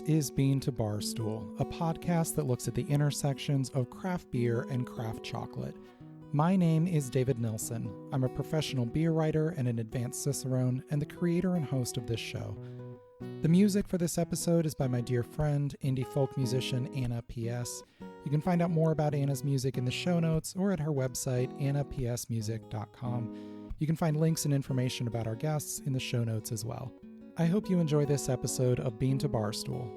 is Bean to Barstool, a podcast that looks at the intersections of craft beer and craft chocolate. My name is David Nilsson. I'm a professional beer writer and an advanced cicerone, and the creator and host of this show. The music for this episode is by my dear friend, indie folk musician Anna P.S. You can find out more about Anna's music in the show notes or at her website, annapsmusic.com. You can find links and information about our guests in the show notes as well. I hope you enjoy this episode of Bean to Barstool.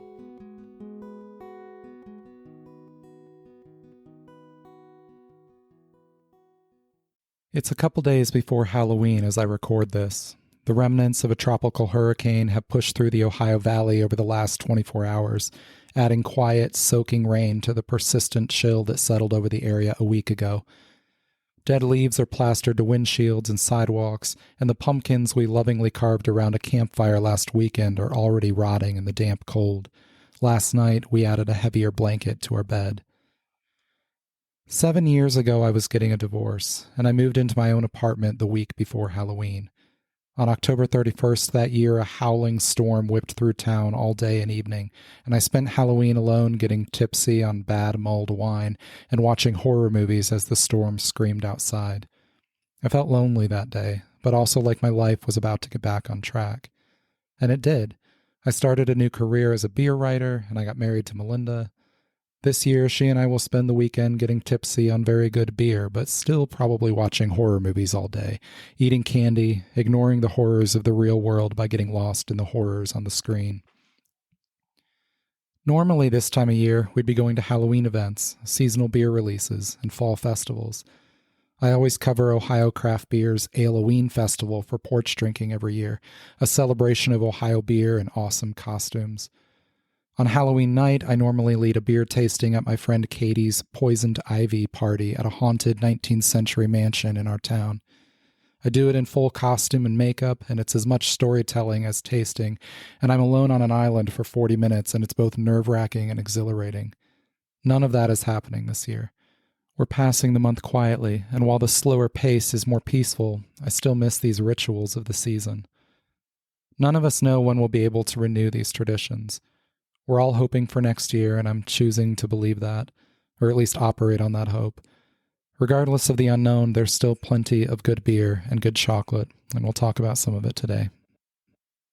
It's a couple days before Halloween as I record this. The remnants of a tropical hurricane have pushed through the Ohio Valley over the last 24 hours, adding quiet, soaking rain to the persistent chill that settled over the area a week ago. Dead leaves are plastered to windshields and sidewalks, and the pumpkins we lovingly carved around a campfire last weekend are already rotting in the damp cold. Last night, we added a heavier blanket to our bed. 7 years ago, I was getting a divorce, and I moved into my own apartment the week before Halloween. On October 31st that year, a howling storm whipped through town all day and evening, and I spent Halloween alone getting tipsy on bad mulled wine and watching horror movies as the storm screamed outside. I felt lonely that day, but also like my life was about to get back on track. And it did. I started a new career as a beer writer, and I got married to Melinda. This year, she and I will spend the weekend getting tipsy on very good beer, but still probably watching horror movies all day, eating candy, ignoring the horrors of the real world by getting lost in the horrors on the screen. Normally this time of year, we'd be going to Halloween events, seasonal beer releases, and fall festivals. I always cover Ohio Craft Beer's Halloween Festival for porch drinking every year, a celebration of Ohio beer and awesome costumes. On Halloween night, I normally lead a beer tasting at my friend Katie's Poisoned Ivy party at a haunted 19th century mansion in our town. I do it in full costume and makeup, and it's as much storytelling as tasting, and I'm alone on an island for 40 minutes, and it's both nerve-wracking and exhilarating. None of that is happening this year. We're passing the month quietly, and while the slower pace is more peaceful, I still miss these rituals of the season. None of us know when we'll be able to renew these traditions. We're all hoping for next year, and I'm choosing to believe that, or at least operate on that hope. Regardless of the unknown, there's still plenty of good beer and good chocolate, and we'll talk about some of it today.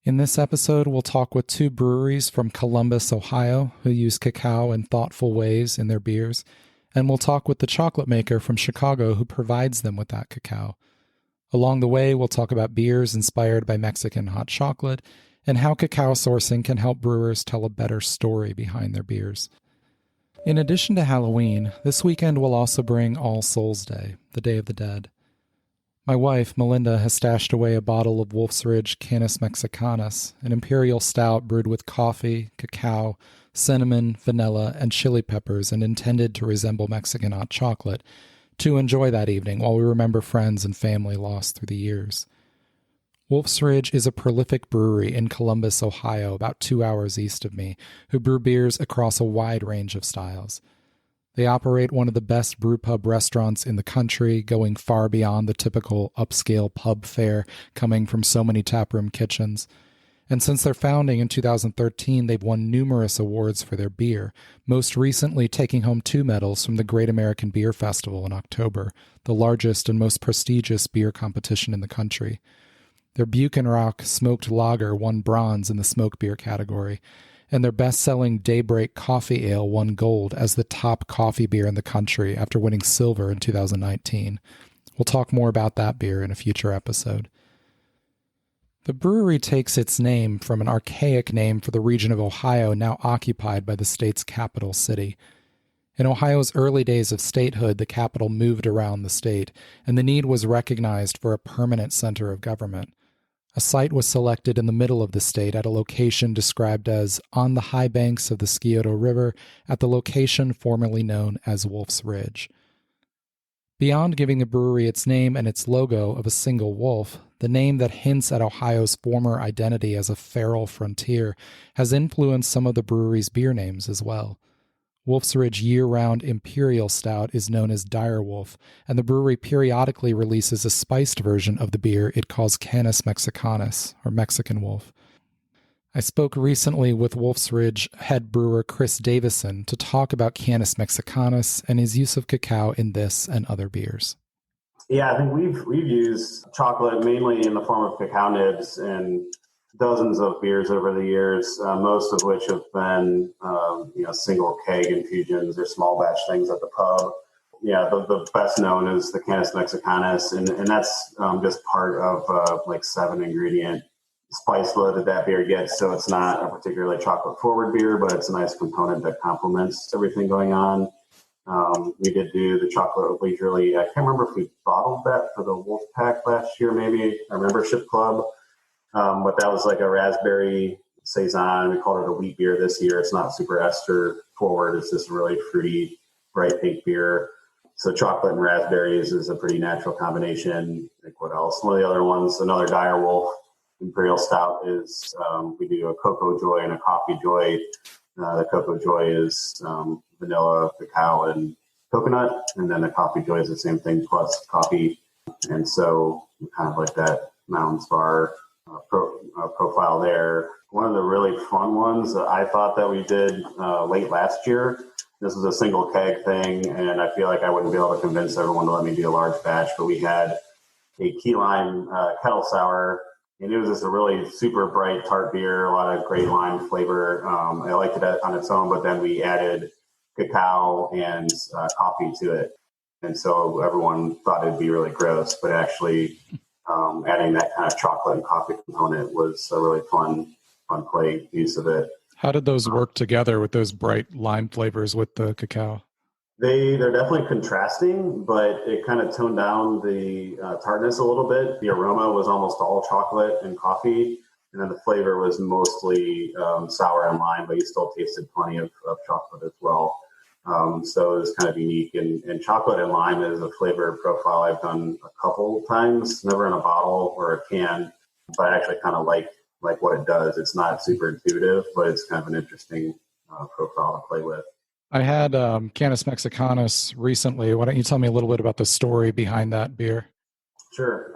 In this episode, we'll talk with two breweries from Columbus, Ohio, who use cacao in thoughtful ways in their beers, and we'll talk with the chocolate maker from Chicago who provides them with that cacao. Along the way, we'll talk about beers inspired by Mexican hot chocolate, and how cacao sourcing can help brewers tell a better story behind their beers. In addition to Halloween, this weekend will also bring All Souls Day, the Day of the Dead. My wife, Melinda, has stashed away a bottle of Wolf's Ridge Canis Mexicanus, an imperial stout brewed with coffee, cacao, cinnamon, vanilla, and chili peppers and intended to resemble Mexican hot chocolate, to enjoy that evening while we remember friends and family lost through the years. Wolf's Ridge is a prolific brewery in Columbus, Ohio, about 2 hours east of me, who brew beers across a wide range of styles. They operate one of the best brewpub restaurants in the country, going far beyond the typical upscale pub fare coming from so many taproom kitchens. And since their founding in 2013, they've won numerous awards for their beer, most recently taking home 2 medals from the Great American Beer Festival in October, the largest and most prestigious beer competition in the country. Their Buchan Rock Smoked Lager won bronze in the smoke beer category, and their best-selling Daybreak Coffee Ale won gold as the top coffee beer in the country after winning silver in 2019. We'll talk more about that beer in a future episode. The brewery takes its name from an archaic name for the region of Ohio now occupied by the state's capital city. In Ohio's early days of statehood, the capital moved around the state, and the need was recognized for a permanent center of government. A site was selected in the middle of the state at a location described as on the high banks of the Scioto River at the location formerly known as Wolf's Ridge. Beyond giving the brewery its name and its logo of a single wolf, the name that hints at Ohio's former identity as a feral frontier has influenced some of the brewery's beer names as well. Wolf's Ridge year-round Imperial Stout is known as Dire Wolf, and the brewery periodically releases a spiced version of the beer it calls Canis Mexicanus, or Mexican Wolf. I spoke recently with Wolf's Ridge head brewer Chris Davison to talk about Canis Mexicanus and his use of cacao in this and other beers. Yeah, I think we've used chocolate mainly in the form of cacao nibs in dozens of beers over the years, most of which have been single keg infusions or small batch things at the pub. Yeah, the best known is the Canis Mexicanus, and that's just part of like 7-ingredient spice load that beer gets. So it's not a particularly chocolate forward beer, but it's a nice component that complements everything going on. We did do the chocolate leisurely. I can't remember if we bottled that for the Wolf Pack last year, maybe a membership club. But that was like a raspberry saison. We called it a wheat beer this year. It's not super ester forward. It's just really fruity, bright pink beer. So chocolate and raspberries is a pretty natural combination. Like what else? One of the other ones, another Dire Wolf Imperial Stout is we do a Cocoa Joy and a Coffee Joy. The Cocoa Joy is vanilla, cacao, and coconut, and then the Coffee Joy is the same thing plus coffee. And so kind of like that Mountains Bar profile there. One of the really fun ones that I thought that we did late last year. This was a single keg thing, and I feel like I wouldn't be able to convince everyone to let me do a large batch, but we had a key lime kettle sour. And it was just a really super bright tart beer, a lot of great lime flavor. I liked it on its own, but then we added cacao and coffee to it. And so everyone thought it'd be really gross, but actually adding that kind of chocolate and coffee component was a really fun play use of it. How did those work together with those bright lime flavors with the cacao? They're definitely contrasting, but it kind of toned down the tartness a little bit. The aroma was almost all chocolate and coffee, and then the flavor was mostly sour and lime, but you still tasted plenty of chocolate as well. So it was kind of unique. And chocolate and lime is a flavor profile I've done a couple times, never in a bottle or a can, but I actually kind of like what it does. It's not super intuitive, but it's kind of an interesting profile to play with. I had Canis Mexicanus recently. Why don't you tell me a little bit about the story behind that beer? Sure.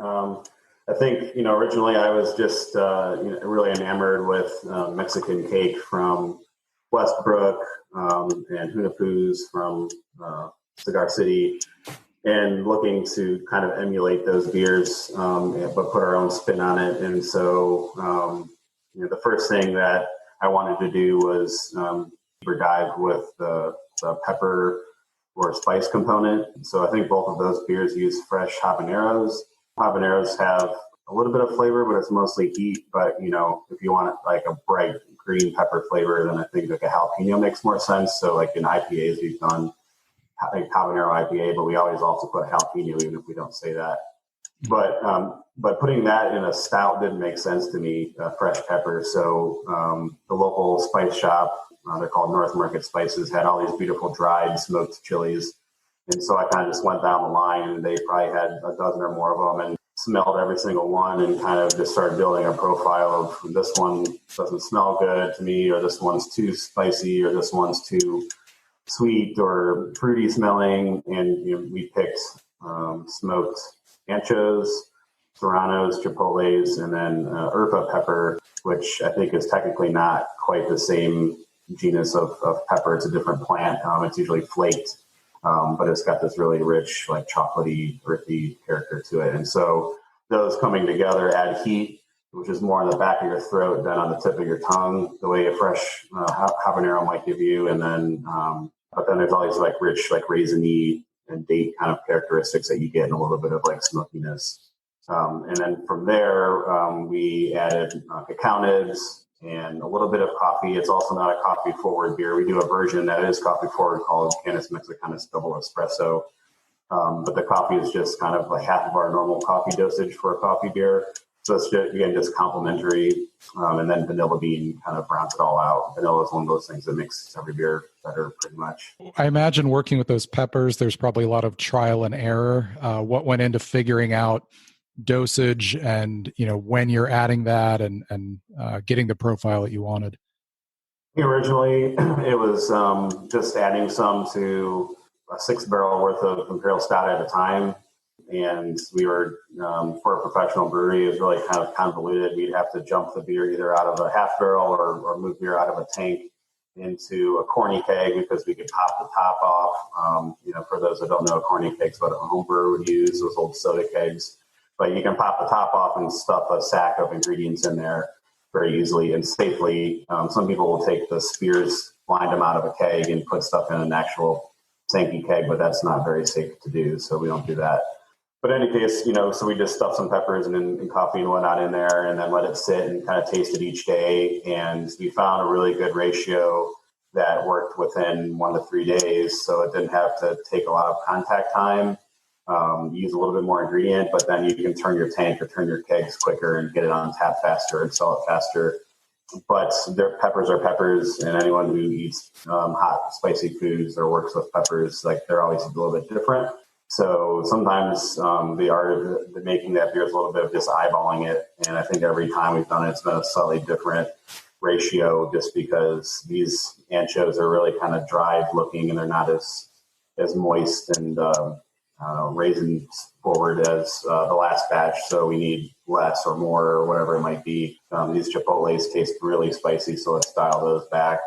I think, originally I was just really enamored with Mexican cake from Westbrook and Hunapoo's from Cigar City, and looking to kind of emulate those beers, but put our own spin on it. And so, the first thing that I wanted to do was deeper dive with the pepper or spice component. So I think both of those beers use fresh habaneros. Habaneros have a little bit of flavor, but it's mostly heat. But, if you want like a bright green pepper flavor, then I think like a jalapeno makes more sense. So like in IPAs, we've done like habanero IPA, but we always also put jalapeno, even if we don't say that. But putting that in a stout didn't make sense to me, fresh pepper. So the local spice shop, they're called North Market Spices, had all these beautiful dried smoked chilies. And so I kind of just went down the line, and they probably had a dozen or more of them, and smelled every single one and kind of just started building a profile of this one doesn't smell good to me, or this one's too spicy, or this one's too sweet or fruity smelling. And we picked smoked anchos, serranos, chipotles, and then Erva pepper, which I think is technically not quite the same genus of pepper. It's a different plant. It's usually flaked, but it's got this really rich, like chocolatey, earthy character to it. And so those coming together add heat, which is more on the back of your throat than on the tip of your tongue, the way a fresh habanero might give you. And then, but then there's all these like rich, like raisiny and date kind of characteristics that you get, and a little bit of like smokiness. And then from there, we added cacao nibs and a little bit of coffee. It's also not a coffee forward beer. We do a version that is coffee forward called Canis Mexicanus Double Espresso. But the coffee is just kind of like half of our normal coffee dosage for a coffee beer. So it's just, again, just complementary. And then vanilla bean kind of rounds it all out. Vanilla is one of those things that makes every beer better pretty much. I imagine working with those peppers, there's probably a lot of trial and error. What went into figuring out dosage and, when you're adding that and getting the profile that you wanted? Originally, it was just adding some to a 6-barrel worth of Imperial Stout at a time. And we were, for a professional brewery, it was really kind of convoluted. We'd have to jump the beer either out of a half barrel or move beer out of a tank into a corny keg because we could pop the top off. For those that don't know, corny kegs, what a home brewer would use, those old soda kegs. But you can pop the top off and stuff a sack of ingredients in there very easily and safely. Some people will take the spears, blind them out of a keg and put stuff in an actual tanky keg, but that's not very safe to do, so we don't do that. But in any case, so we just stuff some peppers and coffee and whatnot in there and then let it sit and kind of taste it each day. And we found a really good ratio that worked within 1 to 3 days. So it didn't have to take a lot of contact time, use a little bit more ingredient, but then you can turn your tank or turn your kegs quicker and get it on tap faster and sell it faster. But their peppers are peppers, and anyone who eats hot, spicy foods or works with peppers, they're always a little bit different. So sometimes the art of making that beer is a little bit of just eyeballing it. And I think every time we've done it, it's been a slightly different ratio just because these anchovies are really kind of dried looking and they're not as moist and raisin forward as the last batch. So we need less or more or whatever it might be. These chipotles taste really spicy, so let's dial those back.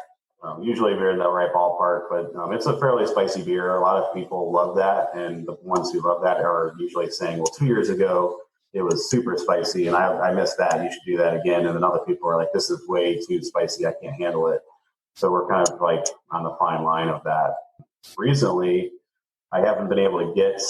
Usually we're in the right ballpark, but it's a fairly spicy beer. A lot of people love that, and the ones who love that are usually saying, well, 2 years ago, it was super spicy, and I missed that. You should do that again. And then other people are like, this is way too spicy. I can't handle it. So we're kind of like on the fine line of that. Recently, I haven't been able to get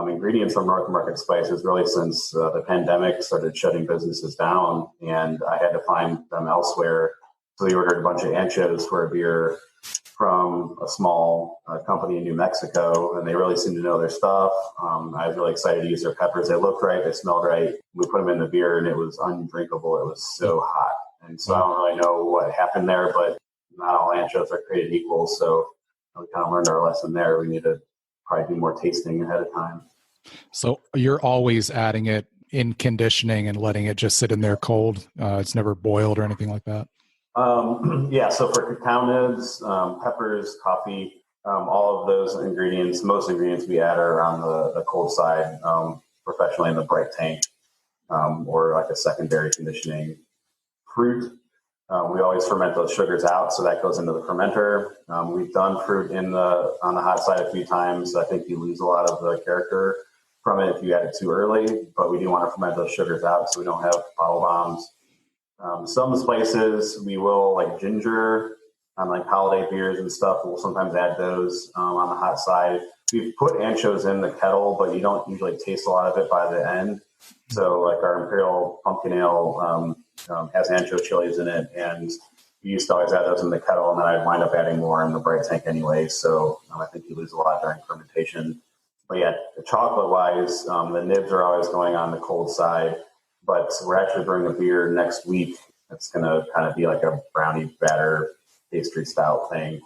ingredients from North Market Spices really since the pandemic started shutting businesses down, and I had to find them elsewhere. So we ordered a bunch of anchovies for a beer from a small company in New Mexico, and they really seemed to know their stuff. I was really excited to use their peppers. They looked right. They smelled right. We put them in the beer, and it was undrinkable. It was so hot. And so I don't really know what happened there, but not all anchovies are created equal. So we kind of learned our lesson there. We need to probably do more tasting ahead of time. So you're always adding it in conditioning and letting it just sit in there cold. It's never boiled or anything like that. So for cacao nibs, peppers, coffee, all of those ingredients, most ingredients we add are on the cold side, professionally in the bright tank, or like a secondary conditioning. Fruit, we always ferment those sugars out, so that goes into the fermenter. We've done fruit on the hot side a few times. I think you lose a lot of the character from it if you add it too early, but we do want to ferment those sugars out so we don't have bottle bombs. Some spices we will, like ginger on like holiday beers and stuff. We'll sometimes add those on the hot side. We've put anchovies in the kettle, but you don't usually taste a lot of it by the end. So like our Imperial Pumpkin Ale has ancho chilies in it, and we used to always add those in the kettle, and then I'd wind up adding more in the bright tank anyway. So I think you lose a lot during fermentation. But yeah, chocolate-wise, the nibs are always going on the cold side. But we're actually brewing a beer next week. It's going to kind of be like a brownie batter pastry style thing.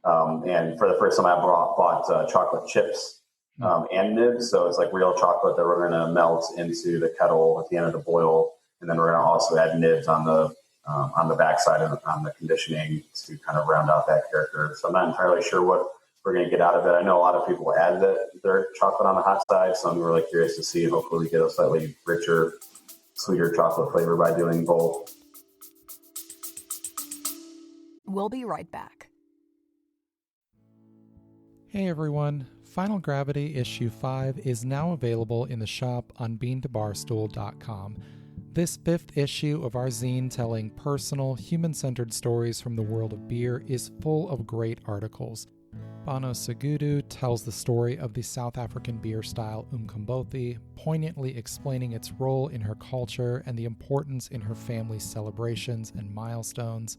And for the first time, I bought chocolate chips and nibs. So it's like real chocolate that we're going to melt into the kettle at the end of the boil. And then we're going to also add nibs on the backside and on the conditioning to kind of round out that character. So I'm not entirely sure what we're going to get out of it. I know a lot of people add their chocolate on the hot side, so I'm really curious to see. Hopefully we get a slightly richer, sweeter chocolate flavor by doing both. We'll be right back. Hey everyone, Final Gravity Issue 5 is now available in the shop on beantobarstool.com. This 5th issue of our zine telling personal, human-centered stories from the world of beer is full of great articles. Bano Segudu tells the story of the South African beer style Umkombothi, poignantly explaining its role in her culture and the importance in her family's celebrations and milestones.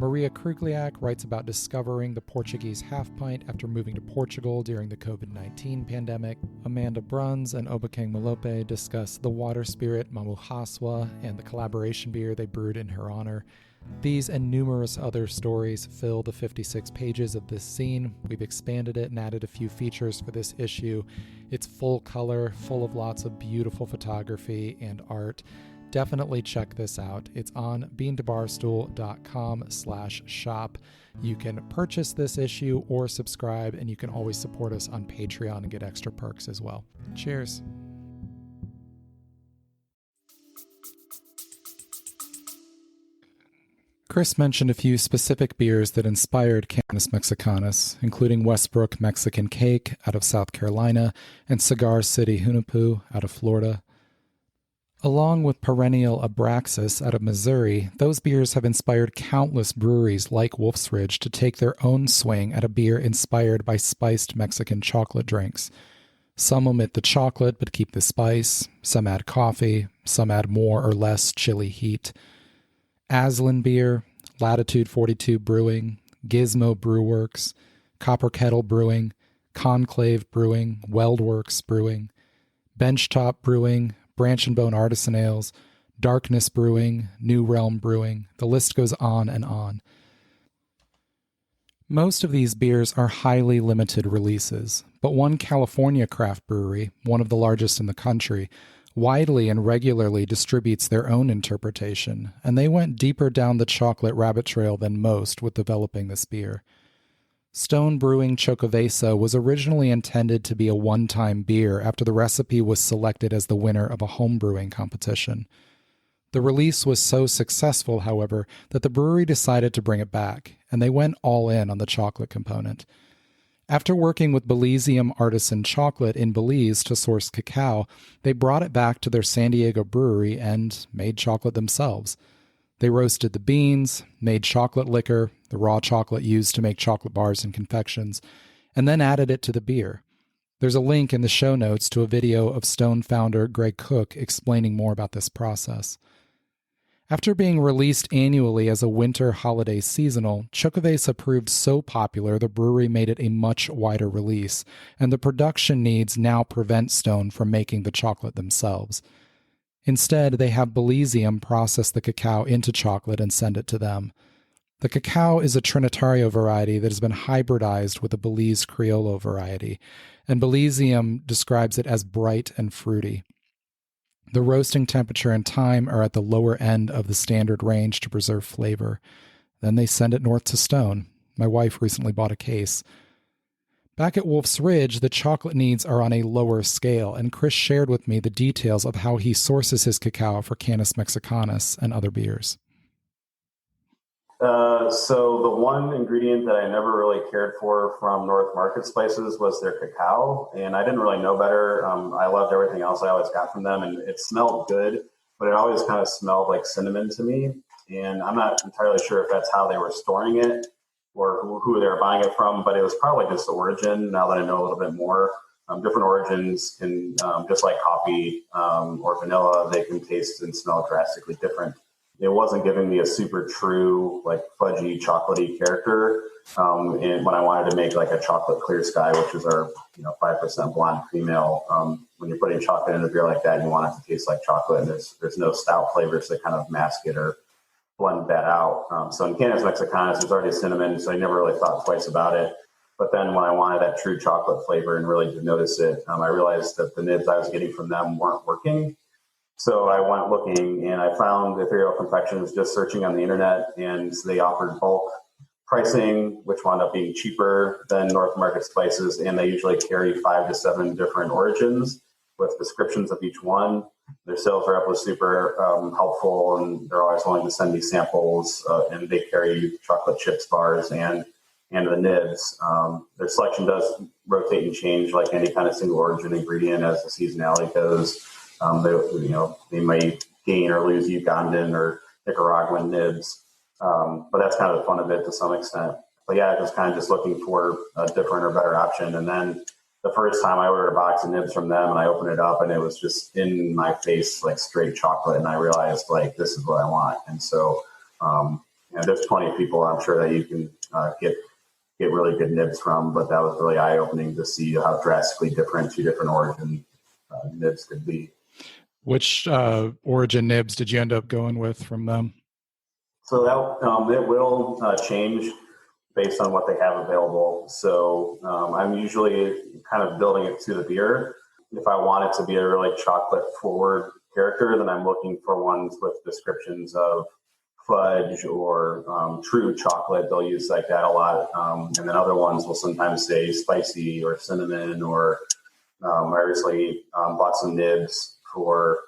Maria Krugliak writes about discovering the Portuguese half pint after moving to Portugal during the COVID-19 pandemic. Amanda Bruns and Obakeng Malope discuss the water spirit Mamuhaswa and the collaboration beer they brewed in her honor. These and numerous other stories fill the 56 pages of this zine. We've expanded it and added a few features for this issue. It's full color, full of lots of beautiful photography and art. Definitely check this out. It's on beantobarstool.com/shop. You can purchase this issue or subscribe, and you can always support us on Patreon and get extra perks as well. Cheers. Chris mentioned a few specific beers that inspired Canis Mexicanus, including Westbrook Mexican Cake out of South Carolina and Cigar City Hunahpu out of Florida. Along with Perennial Abraxas out of Missouri, those beers have inspired countless breweries like Wolf's Ridge to take their own swing at a beer inspired by spiced Mexican chocolate drinks. Some omit the chocolate but keep the spice, some add coffee, some add more or less chili heat. Aslan Beer, Latitude 42 Brewing, Gizmo Brewworks, Copper Kettle Brewing, Conclave Brewing, Weldworks Brewing, Benchtop Brewing, Branch and Bone Artisan Ales, Darkness Brewing, New Realm Brewing. The list goes on and on. Most of these beers are highly limited releases, but one California craft brewery, one of the largest in the country, widely and regularly distributes their own interpretation, and they went deeper down the chocolate rabbit trail than most with developing this beer. Stone Brewing Chocovesa was originally intended to be a one-time beer after the recipe was selected as the winner of a home brewing competition. The release was so successful, however, that the brewery decided to bring it back, and they went all in on the chocolate component. After working with Belizeum Artisan Chocolate in Belize to source cacao, they brought it back to their San Diego brewery and made chocolate themselves. They roasted the beans, made chocolate liquor, the raw chocolate used to make chocolate bars and confections, and then added it to the beer. There's a link in the show notes to a video of Stone founder Greg Cook explaining more about this process. After being released annually as a winter holiday seasonal, Chocovesa proved so popular the brewery made it a much wider release, and the production needs now prevent Stone from making the chocolate themselves. Instead, they have Belizeum process the cacao into chocolate and send it to them. The cacao is a Trinitario variety that has been hybridized with a Belize Criollo variety, and Belizeum describes it as bright and fruity. The roasting temperature and time are at the lower end of the standard range to preserve flavor. Then they send it north to Stone. My wife recently bought a case. Back at Wolf's Ridge, the chocolate needs are on a lower scale, and Chris shared with me the details of how he sources his cacao for Canis Mexicanus and other beers. So the one ingredient that I never really cared for from North Market Spices was their cacao, and I didn't really know better. I loved everything else I always got from them, and it smelled good, but it always kind of smelled like cinnamon to me, and I'm not entirely sure if that's how they were storing it or who they were buying it from, but it was probably just the origin, now that I know a little bit more. Different origins can, just like coffee or vanilla, they can taste and smell drastically different. It wasn't giving me a super true, like fudgy, chocolatey character. And when I wanted to make like a chocolate clear sky, which is our 5% blonde female, when you're putting chocolate in a beer like that, you want it to taste like chocolate, and there's no stout flavors that kind of mask it or blend that out. So in Canis Mexicanus, there's already cinnamon, so I never really thought twice about it. But then when I wanted that true chocolate flavor and really to notice it, I realized that the nibs I was getting from them weren't working. So I went looking and I found Ethereal Confections just searching on the internet, and they offered bulk pricing, which wound up being cheaper than North Market Spices. And they usually carry 5 to 7 different origins with descriptions of each one. Their sales rep was super helpful, and they're always willing to send me samples, and they carry chocolate chips bars and the nibs. Their selection does rotate and change like any kind of single origin ingredient as the seasonality goes. They may gain or lose Ugandan or Nicaraguan nibs, but that's kind of the fun of it to some extent. But yeah, just kind of just looking for a different or better option. And then the first time I ordered a box of nibs from them, and I opened it up, and it was just in my face like straight chocolate, and I realized like this is what I want. And so there's plenty of people I'm sure that you can get really good nibs from, but that was really eye opening to see how drastically different 2 different origin nibs could be. Which origin nibs did you end up going with from them? So that it will change based on what they have available. So I'm usually kind of building it to the beer. If I want it to be a really chocolate forward character, then I'm looking for ones with descriptions of fudge or true chocolate. They'll use like that a lot. And then other ones will sometimes say spicy or cinnamon or I recently bought some nibs for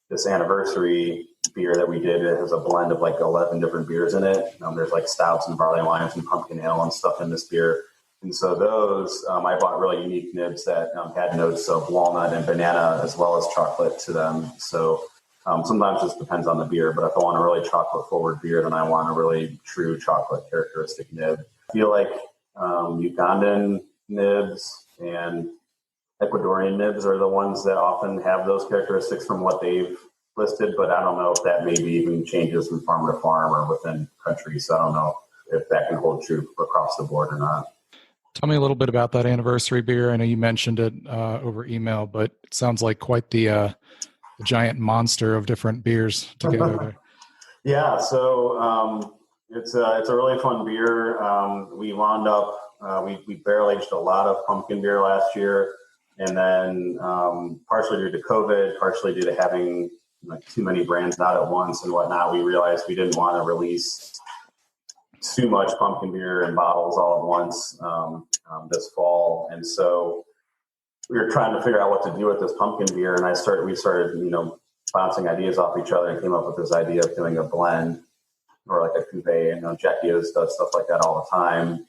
this anniversary beer that we did. It has a blend of like 11 different beers in it. There's like stouts and barley wines and pumpkin ale and stuff in this beer. And so those, I bought really unique nibs that had notes of walnut and banana as well as chocolate to them. So sometimes this depends on the beer, but if I want a really chocolate forward beer, then I want a really true chocolate characteristic nib. I feel like Ugandan nibs and Ecuadorian nibs are the ones that often have those characteristics from what they've listed, but I don't know if that maybe even changes from farm to farm or within countries. So I don't know if that can hold true across the board or not. Tell me a little bit about that anniversary beer. I know you mentioned it over email, but it sounds like quite the giant monster of different beers together there. Yeah, so it's a really fun beer. We wound up we barrel aged a lot of pumpkin beer last year, and then partially due to COVID, partially due to having like too many brands out at once and whatnot, we realized we didn't want to release too much pumpkin beer in bottles all at once this fall, and so we were trying to figure out what to do with this pumpkin beer. And we started bouncing ideas off each other and came up with this idea of doing a blend or like a cuvee. And Jackie does stuff like that all the time,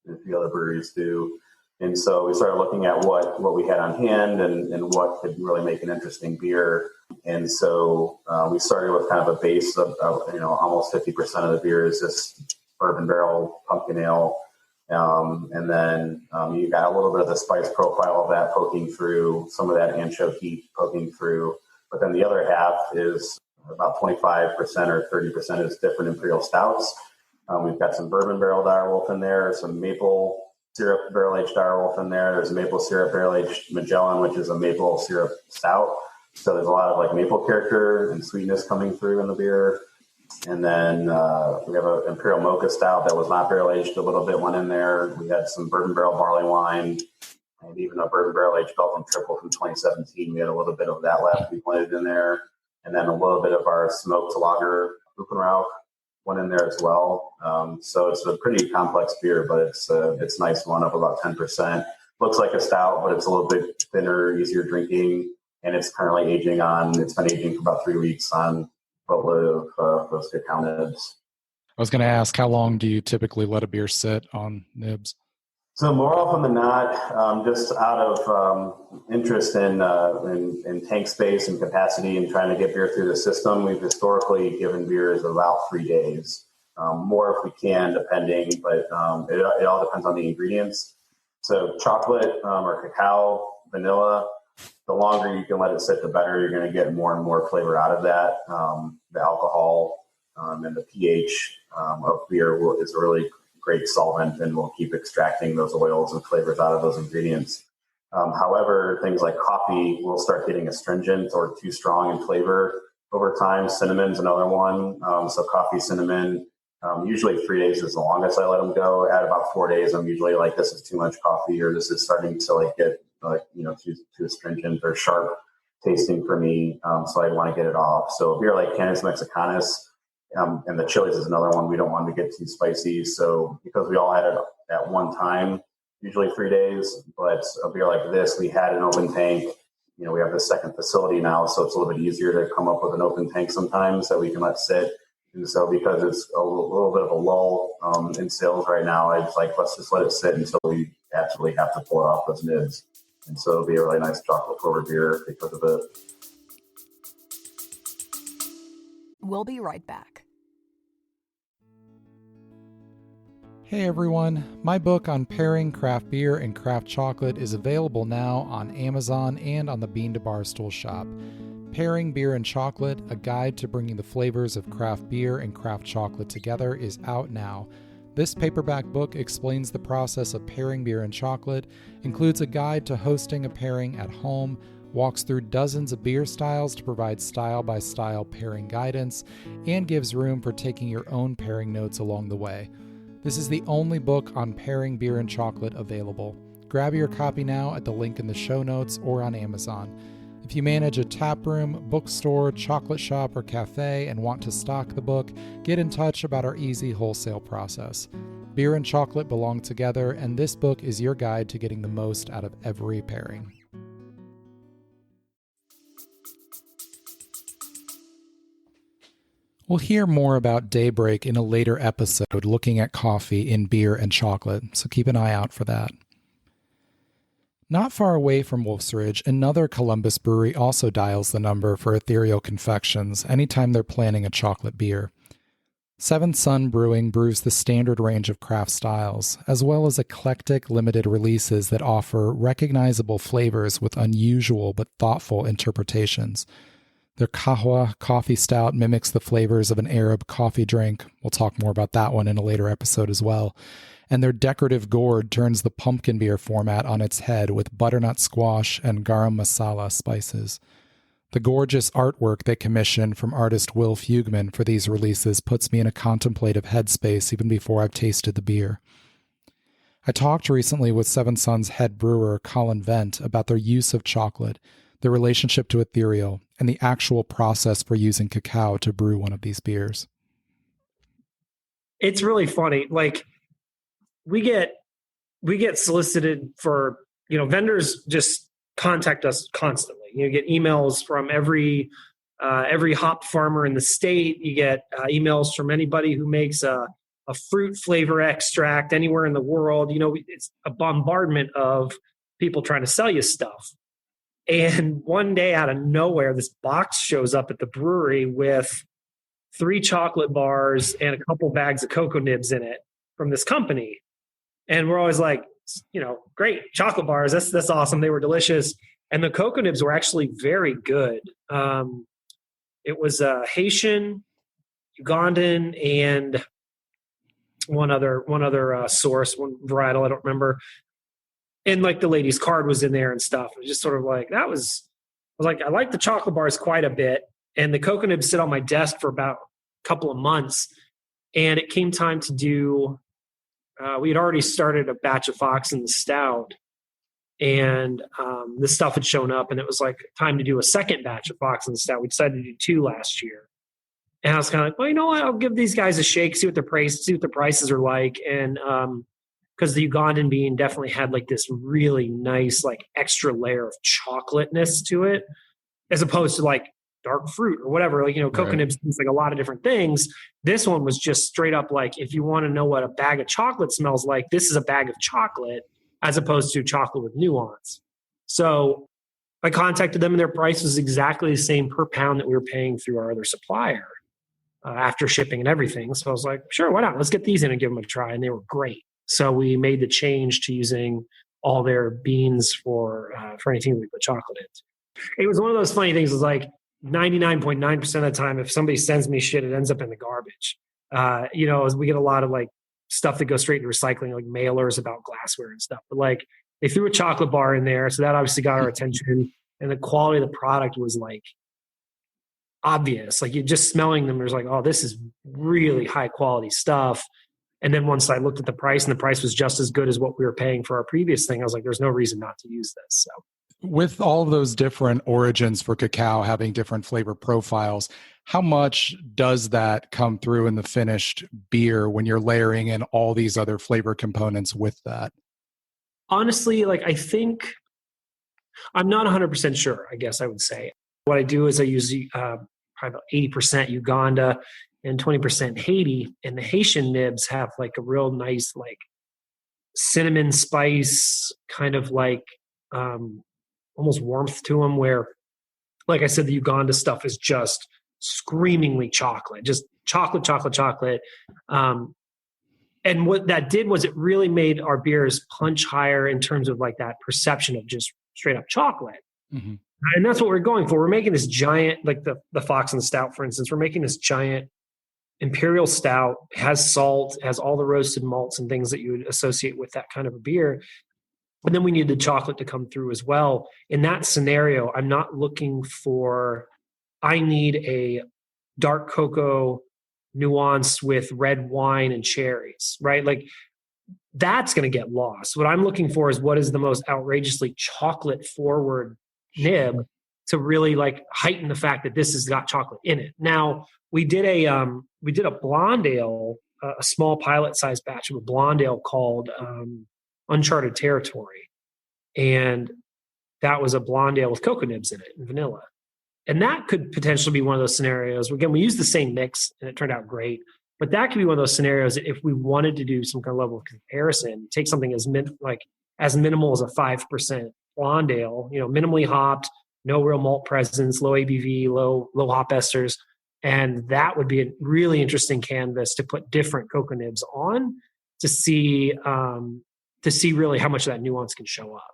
and a few other breweries do. And so we started looking at what we had on hand and what could really make an interesting beer. And so we started with kind of a base of almost 50% of the beer is just bourbon barrel pumpkin ale. And then you got a little bit of the spice profile of that poking through, some of that ancho heat poking through. But then the other half is about 25% or 30% is different imperial stouts. We've got some bourbon barrel direwolf in there, some maple syrup barrel-aged direwolf in there. There's a maple syrup barrel-aged Magellan, which is a maple syrup stout. So there's a lot of like maple character and sweetness coming through in the beer. And then we have an imperial mocha stout that was not barrel-aged. A little bit went in there. We had some bourbon barrel barley wine and even a bourbon barrel-aged Belgian triple from 2017. We had a little bit of that left. We blended in there. And then a little bit of our smoked lager Buchenrauch went in there as well. So it's a pretty complex beer, but it's nice one up about 10%. Looks like a stout, but it's a little bit thinner, easier drinking. And it's currently it's been aging for about 3 weeks on boatload of those cacao nibs. I was going to ask, how long do you typically let a beer sit on nibs? So more often than not, just out of interest in tank space and capacity and trying to get beer through the system, we've historically given beers about 3 days. More if we can, depending, but it all depends on the ingredients. So chocolate or cacao, vanilla, the longer you can let it sit, the better. You're going to get more and more flavor out of that. The alcohol and the pH of beer is a really great solvent, and will keep extracting those oils and flavors out of those ingredients. However, things like coffee will start getting astringent or too strong in flavor over time. Cinnamon's another one. So coffee, cinnamon, usually 3 days is the longest I let them go. At about 4 days, I'm usually like, this is too much coffee, or this is starting to get too astringent or sharp tasting for me. So I want to get it off. So a beer like Canis Mexicanus, and the chilies is another one. We don't want to get too spicy. So because we all had it at one time, usually 3 days, but a beer like this, we had an open tank. We have the second facility now, so it's a little bit easier to come up with an open tank sometimes that we can let sit. And so because it's a little bit of a lull in sales right now, it's like, let's just let it sit until we absolutely have to pull it off those nibs. And so it'll be a really nice chocolate forward beer because of it. We'll be right back. Hey everyone, my book on pairing craft beer and craft chocolate is available now on Amazon and on the Bean to Barstool shop. Pairing Beer and Chocolate, a guide to bringing the flavors of craft beer and craft chocolate together, is out now. This paperback book explains the process of pairing beer and chocolate, includes a guide to hosting a pairing at home, walks through dozens of beer styles to provide style-by-style pairing guidance, and gives room for taking your own pairing notes along the way. This is the only book on pairing beer and chocolate available. Grab your copy now at the link in the show notes or on Amazon. If you manage a tap room, bookstore, chocolate shop, or cafe and want to stock the book, get in touch about our easy wholesale process. Beer and chocolate belong together, and this book is your guide to getting the most out of every pairing. We'll hear more about Daybreak in a later episode looking at coffee in beer and chocolate, so keep an eye out for that. Not far away from Wolf's Ridge, another Columbus brewery also dials the number for Ethereal Confections anytime they're planning a chocolate beer. Seventh Son Brewing brews the standard range of craft styles, as well as eclectic limited releases that offer recognizable flavors with unusual but thoughtful interpretations. Their Kahwa coffee stout mimics the flavors of an Arab coffee drink. We'll talk more about that one in a later episode as well. And their decorative gourd turns the pumpkin beer format on its head with butternut squash and garam masala spices. The gorgeous artwork they commissioned from artist Will Fugman for these releases puts me in a contemplative headspace even before I've tasted the beer. I talked recently with Seven Sons head brewer Colin about their use of chocolate, their relationship to Ethereal, and the actual process for using cacao to brew one of these beers. It's really funny. Like, we get solicited for, vendors just contact us constantly. You get emails from every hop farmer in the state. You get emails from anybody who makes a fruit flavor extract anywhere in the world. It's a bombardment of people trying to sell you stuff. And one day out of nowhere, this box shows up at the brewery with 3 chocolate bars and a couple bags of cocoa nibs in it from this company. And we're always like, great, chocolate bars. That's awesome. They were delicious. And the cocoa nibs were actually very good. It was Haitian, Ugandan, and one other source, one varietal, I don't remember. And like the lady's card was in there and stuff. It was just sort of like, I was like, I like the chocolate bars quite a bit. And the cocoa nibs sit on my desk for about a couple of months. And it came time to do, we had already started a batch of Fox and the Stout. And the stuff had shown up, and it was like time to do a second batch of Fox and the Stout. We decided to do 2 last year. And I was kind of like, well, you know what? I'll give these guys a shake, see what the prices are like. And because the Ugandan bean definitely had like this really nice, like extra layer of chocolateness to it, as opposed to like dark fruit or whatever. Like, cocoa nibs, like a lot of different things. This one was just straight up like, if you want to know what a bag of chocolate smells like, this is a bag of chocolate, as opposed to chocolate with nuance. So I contacted them, and their price was exactly the same per pound that we were paying through our other supplier after shipping and everything. So I was like, sure, why not? Let's get these in and give them a try. And they were great. So we made the change to using all their beans for anything we put chocolate in. It was one of those funny things. It was like 99.9% of the time, if somebody sends me shit, it ends up in the garbage. We get a lot of like stuff that goes straight into recycling, like mailers about glassware and stuff. But like, they threw a chocolate bar in there, so that obviously got our attention. And the quality of the product was like obvious. Like, you just smelling them, there's like, oh, this is really high quality stuff. And then once I looked at the price, and the price was just as good as what we were paying for our previous thing, I was like, there's no reason not to use this. So, with all of those different origins for cacao having different flavor profiles, how much does that come through in the finished beer when you're layering in all these other flavor components with that? Honestly, like, I think I'm not 100% sure, I guess I would say. What I do is I use probably about 80% Uganda and 20% Haiti. And the Haitian nibs have like a real nice, like, cinnamon spice, kind of like almost warmth to them, where, like I said, the Uganda stuff is just screamingly chocolate, just chocolate. And what that did was it really made our beers punch higher in terms of like that perception of just straight up chocolate. Mm-hmm. And that's what we're going for. We're making this giant, like the Fox and the Stout, for instance, we're making this giant imperial stout, has salt, has all the roasted malts and things that you would associate with that kind of a beer. But then we need the chocolate to come through as well. In that scenario, I'm not looking for, I need a dark cocoa nuanced with red wine and cherries, right? Like, that's going to get lost. What I'm looking for is what is the most outrageously chocolate forward nib to really like heighten the fact that this has got chocolate in it. Now we did a blonde ale, a small pilot sized batch of a blonde ale called Uncharted Territory. And that was a blonde ale with cocoa nibs in it and vanilla. And that could potentially be one of those scenarios. Again, we used the same mix and it turned out great. But that could be one of those scenarios that if we wanted to do some kind of level of comparison, take something as minimal as a 5% blonde ale, minimally hopped, no real malt presence, low ABV, low hop esters. And that would be a really interesting canvas to put different cocoa nibs on to see really how much of that nuance can show up.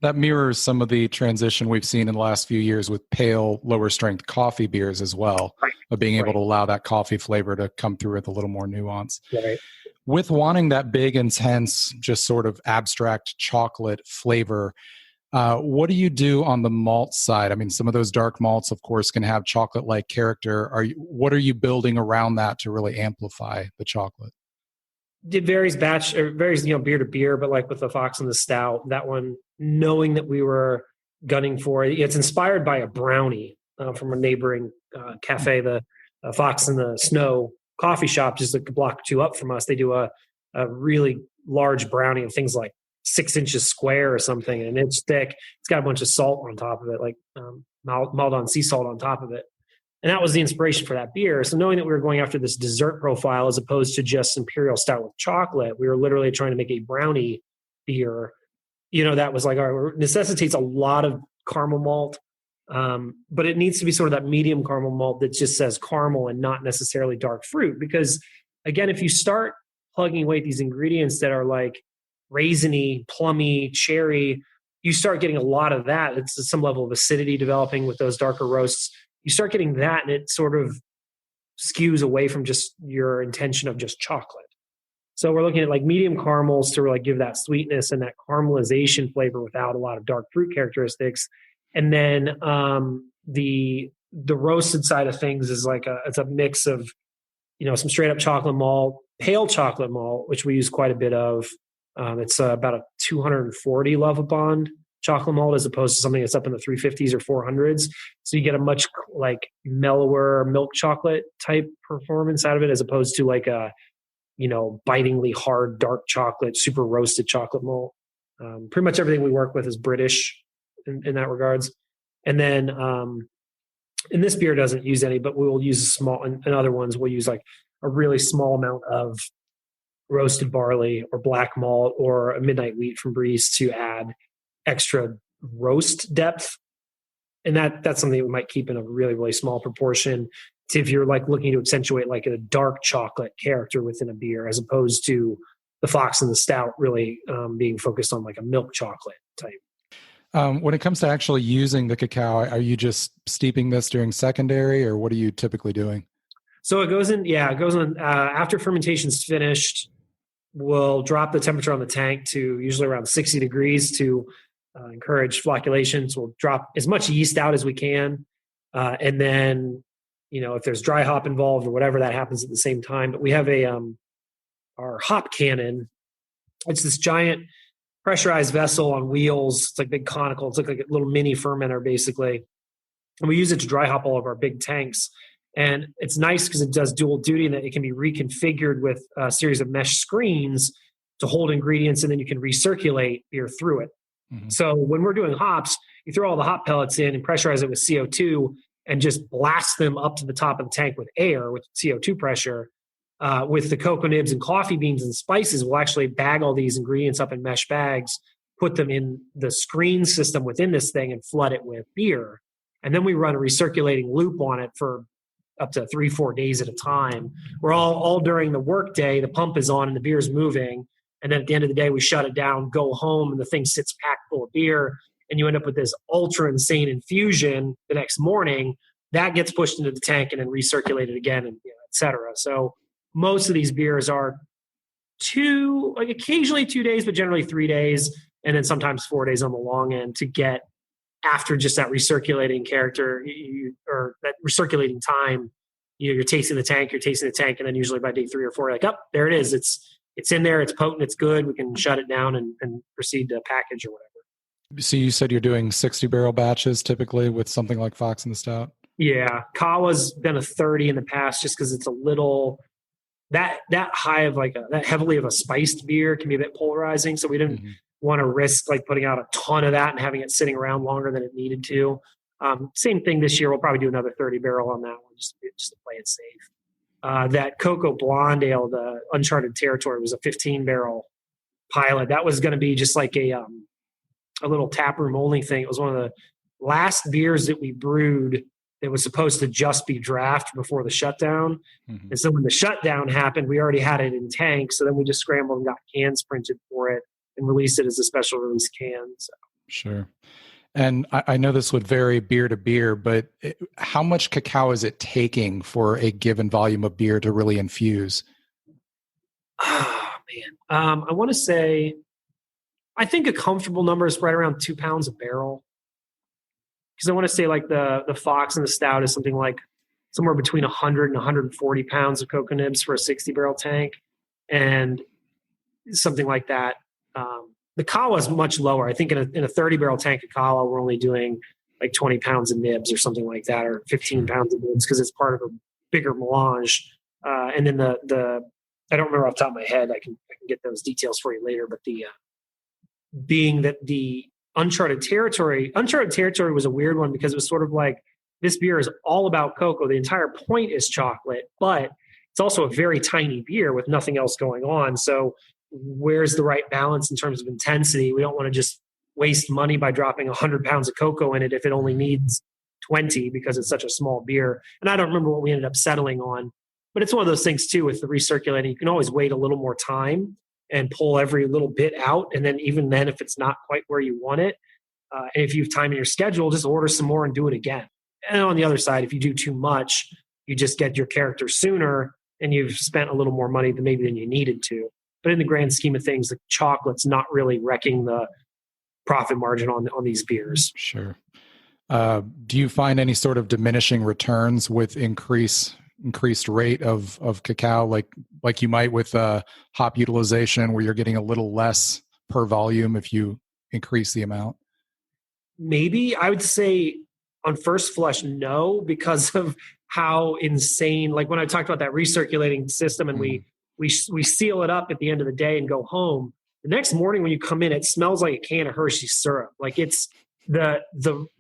That mirrors some of the transition we've seen in the last few years with pale, lower strength coffee beers as well, right. of being able to allow that coffee flavor to come through with a little more nuance. Right. With wanting that big, intense, just sort of abstract chocolate flavor, what do you do on the malt side? I mean, some of those dark malts, of course, can have chocolate-like character. What are you building around that to really amplify the chocolate? It varies beer to beer, but like with the Fox and the Stout, that one, knowing that we were gunning for it's inspired by a brownie from a neighboring cafe, the Fox and the Snow coffee shop, just a block or two up from us. They do a really large brownie of things like 6 inches square or something, and it's thick. It's got a bunch of salt on top of it, like Maldon sea salt on top of it. And that was the inspiration for that beer. So knowing that we were going after this dessert profile as opposed to just imperial stout with chocolate, we were literally trying to make a brownie beer. That was like necessitates a lot of caramel malt, but it needs to be sort of that medium caramel malt that just says caramel and not necessarily dark fruit. Because again, if you start plugging away at these ingredients that are like raisiny, plummy, cherry, you start getting a lot of that. It's some level of acidity developing with those darker roasts. You start getting that, and it sort of skews away from just your intention of just chocolate. So we're looking at like medium caramels to really give that sweetness and that caramelization flavor without a lot of dark fruit characteristics. And then the roasted side of things is like it's a mix of some straight up chocolate malt, pale chocolate malt, which we use quite a bit of. It's about a 240 Lovibond chocolate malt as opposed to something that's up in the 350s or 400s. So you get a much like mellower milk chocolate type performance out of it as opposed to like a, bitingly hard, dark chocolate, super roasted chocolate malt. Pretty much everything we work with is British in that regards. And then, and this beer doesn't use any, but we will use a small, and other ones we'll use like a really small amount of roasted barley or black malt or a midnight wheat from Breeze to add extra roast depth. And that's something that we might keep in a really, really small proportion to if you're like looking to accentuate like a dark chocolate character within a beer, as opposed to the Fox and the Stout really being focused on like a milk chocolate type. When it comes to actually using the cacao, are you just steeping this during secondary, or what are you typically doing? So it goes in after fermentation's finished. We'll drop the temperature on the tank to usually around 60 degrees to encourage flocculations. We'll drop as much yeast out as we can. And then, if there's dry hop involved or whatever, that happens at the same time. But we have our hop cannon. It's this giant pressurized vessel on wheels. It's like big conical. It's like a little mini fermenter, basically. And we use it to dry hop all of our big tanks. And it's nice because it does dual duty and that it can be reconfigured with a series of mesh screens to hold ingredients, and then you can recirculate beer through it. Mm-hmm. So when we're doing hops, you throw all the hop pellets in and pressurize it with CO2 and just blast them up to the top of the tank with air, with CO2 pressure. With the cocoa nibs and coffee beans and spices, we'll actually bag all these ingredients up in mesh bags, put them in the screen system within this thing and flood it with beer. And then we run a recirculating loop on it for up to 3-4 days at a time. We're all during the work day, the pump is on and the beer is moving. And then at the end of the day, we shut it down, go home, and the thing sits packed full of beer. And you end up with this ultra insane infusion the next morning that gets pushed into the tank and then recirculated again, and et cetera. So most of these beers are occasionally 2 days, but generally 3 days. And then sometimes 4 days on the long end to get after just that recirculating character or that recirculating time. You're tasting the tank, and then usually by day 3 or 4, you're like, oh, there it is. It's in there. It's potent. It's good. We can shut it down and proceed to package or whatever. So you said you're doing 60 barrel batches typically with something like Fox and the Stout? Yeah, Kawa's been a 30 in the past just because it's a little that high of like that heavily of a spiced beer can be a bit polarizing. So we didn't want to risk like putting out a ton of that and having it sitting around longer than it needed to. Same thing this year. We'll probably do another 30 barrel on that one just to play it safe. That Cocoa Blonde Ale, the Uncharted Territory, was a 15 barrel pilot. That was going to be just like a little taproom only thing. It was one of the last beers that we brewed that was supposed to just be draft before the shutdown. And so when the shutdown happened, we already had it in tanks. So then we just scrambled and got cans printed for it and released it as a special release can. So. Sure. And I know this would vary beer to beer, but how much cacao is it taking for a given volume of beer to really infuse? Oh, man. I want to say, I think a comfortable number is right around 2 pounds a barrel. Because I want to say like the Fox and the Stout is something like somewhere between 100 and 140 pounds of cocoa nibs for a 60 barrel tank, and something like that. The Kawa is much lower. I think in a 30 barrel tank of Kawa, we're only doing like 20 pounds of nibs or something like that, or 15 pounds of nibs because it's part of a bigger melange. And then the I don't remember off the top of my head. I can get those details for you later. But the being that the Uncharted Territory was a weird one because it was sort of like this beer is all about cocoa. The entire point is chocolate, but it's also a very tiny beer with nothing else going on. So where's the right balance in terms of intensity? We don't want to just waste money by dropping 100 pounds of cocoa in it if it only needs 20 because it's such a small beer. And I don't remember what we ended up settling on, but it's one of those things too with the recirculating. You can always wait a little more time and pull every little bit out. And then even then, if it's not quite where you want it, and if you have time in your schedule, just order some more and do it again. And on the other side, if you do too much, you just get your character sooner and you've spent a little more money than you needed to. But in the grand scheme of things, the chocolate's not really wrecking the profit margin on these beers. Sure. Do you find any sort of diminishing returns with increased rate of cacao, like you might with hop utilization, where you're getting a little less per volume if you increase the amount? Maybe I would say on first flush, no, because of how insane. Like when I talked about that recirculating system, and we seal it up at the end of the day and go home. The next morning when you come in, it smells like a can of Hershey's syrup. Like it's the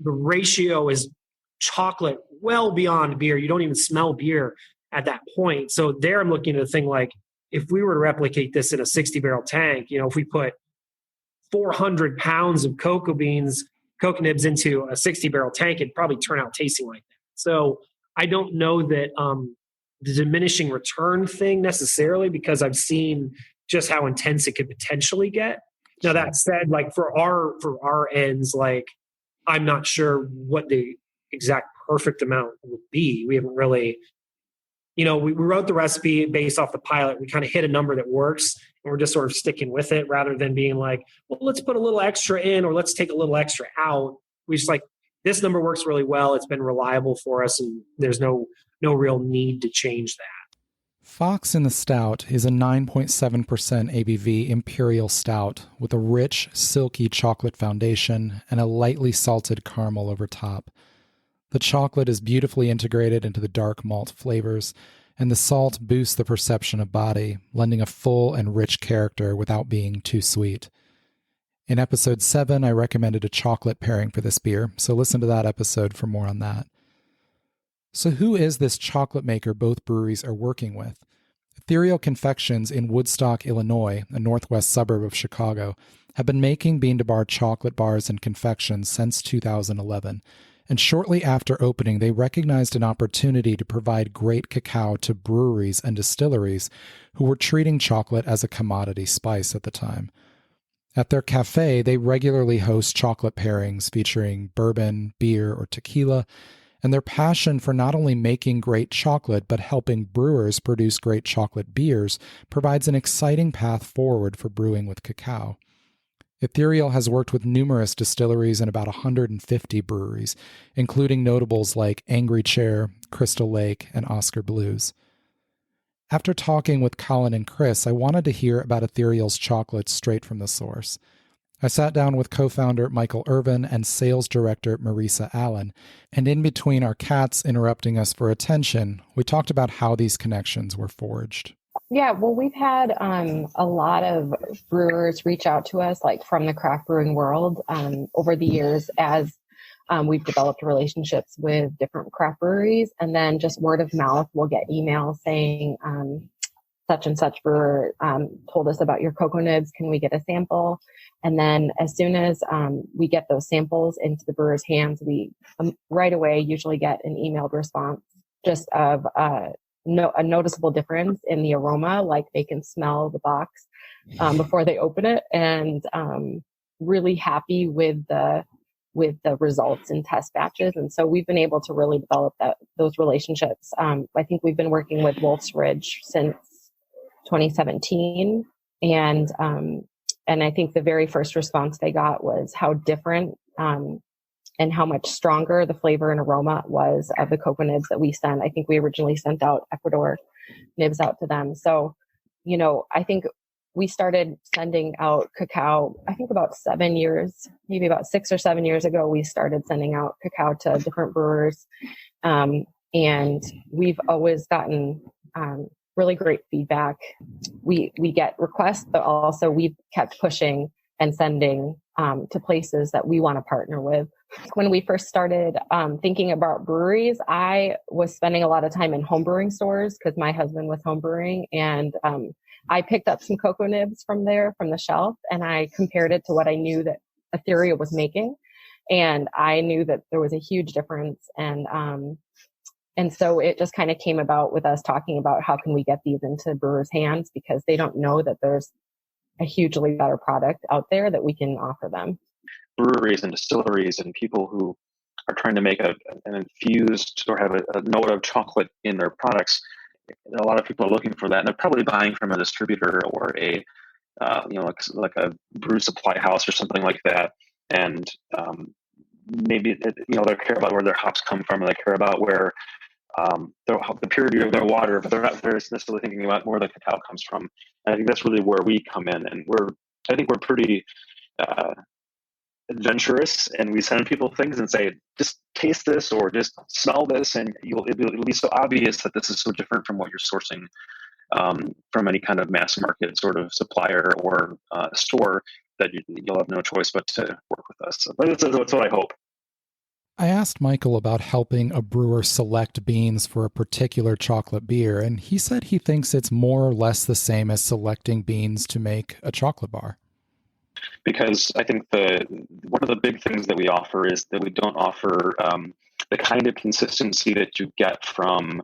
ratio is chocolate well beyond beer. You don't even smell beer at that point. So there I'm looking at a thing like if we were to replicate this in a 60 barrel tank, if we put 400 pounds of cocoa nibs into a 60 barrel tank, it'd probably turn out tasting like that. So I don't know that the diminishing return thing necessarily, because I've seen just how intense it could potentially get. Now that said, like for our ends, like I'm not sure what the exact perfect amount would be. We haven't really, we wrote the recipe based off the pilot. We kind of hit a number that works and we're just sort of sticking with it rather than being like, well, let's put a little extra in or let's take a little extra out. We just like, this number works really well. It's been reliable for us and there's no real need to change that. Fox in the Stout is a 9.7% ABV imperial stout with a rich, silky chocolate foundation and a lightly salted caramel over top. The chocolate is beautifully integrated into the dark malt flavors, and the salt boosts the perception of body, lending a full and rich character without being too sweet. In episode 7, I recommended a chocolate pairing for this beer, so listen to that episode for more on that. So who is this chocolate maker both breweries are working with? Ethereal Confections in Woodstock, Illinois, a northwest suburb of Chicago, have been making bean-to-bar chocolate bars and confections since 2011, and shortly after opening, they recognized an opportunity to provide great cacao to breweries and distilleries who were treating chocolate as a commodity spice at the time. At their cafe, they regularly host chocolate pairings featuring bourbon, beer, or tequila, and their passion for not only making great chocolate but helping brewers produce great chocolate beers provides an exciting path forward for brewing with cacao. Ethereal has worked with numerous distilleries and about 150 breweries, including notables like Angry Chair, Crystal Lake, and Oscar Blues. After talking with Colin and Chris, I wanted to hear about Ethereal's chocolate straight from the source. I sat down with co-founder Michael Ervin and sales director Marisa Allen, and in between our cats interrupting us for attention, we talked about how these connections were forged. Yeah, well, we've had a lot of brewers reach out to us, like from the craft brewing world, over the years as we've developed relationships with different craft breweries, and then just word of mouth, we'll get emails saying such and such brewer told us about your cocoa nibs. Can we get a sample? And then as soon as we get those samples into the brewer's hands, we right away usually get an emailed response just of a noticeable difference in the aroma, like they can smell the box before they open it, and really happy with the results in test batches. And so we've been able to really develop those relationships. I think we've been working with Wolf's Ridge since 2017. And I think the very first response they got was how different and how much stronger the flavor and aroma was of the cocoa nibs that we sent. I think we originally sent out Ecuador nibs out to them. So, I think we started sending out cacao, I think about 7 years, maybe about 6 or 7 years ago, we started sending out cacao to different brewers. And we've always gotten really great feedback. We get requests, but also we've kept pushing and sending to places that we want to partner with. When we first started thinking about breweries, I was spending a lot of time in home brewing stores because my husband was home brewing, and I picked up some cocoa nibs from the shelf, and I compared it to what I knew that Ethereal was making. And I knew that there was a huge difference. And so it just kind of came about with us talking about how can we get these into brewers' hands, because they don't know that there's a hugely better product out there that we can offer them. Breweries and distilleries and people who are trying to make an infused or have a note of chocolate in their products, a lot of people are looking for that, and they're probably buying from a distributor or a like a brew supply house or something like that. And maybe they care about where their hops come from, and they care about where the purity of their water, but they're not very necessarily thinking about where the cacao comes from. And I think that's really where we come in, and I think we're pretty adventurous, and we send people things and say, just taste this or just smell this, and it'll be so obvious that this is so different from what you're sourcing from any kind of mass market sort of supplier or store, that you'll have no choice but to work with us. So that's what I hope. I asked Michael about helping a brewer select beans for a particular chocolate beer, and he said he thinks it's more or less the same as selecting beans to make a chocolate bar. Because I think one of the big things that we offer is that we don't offer the kind of consistency that you get from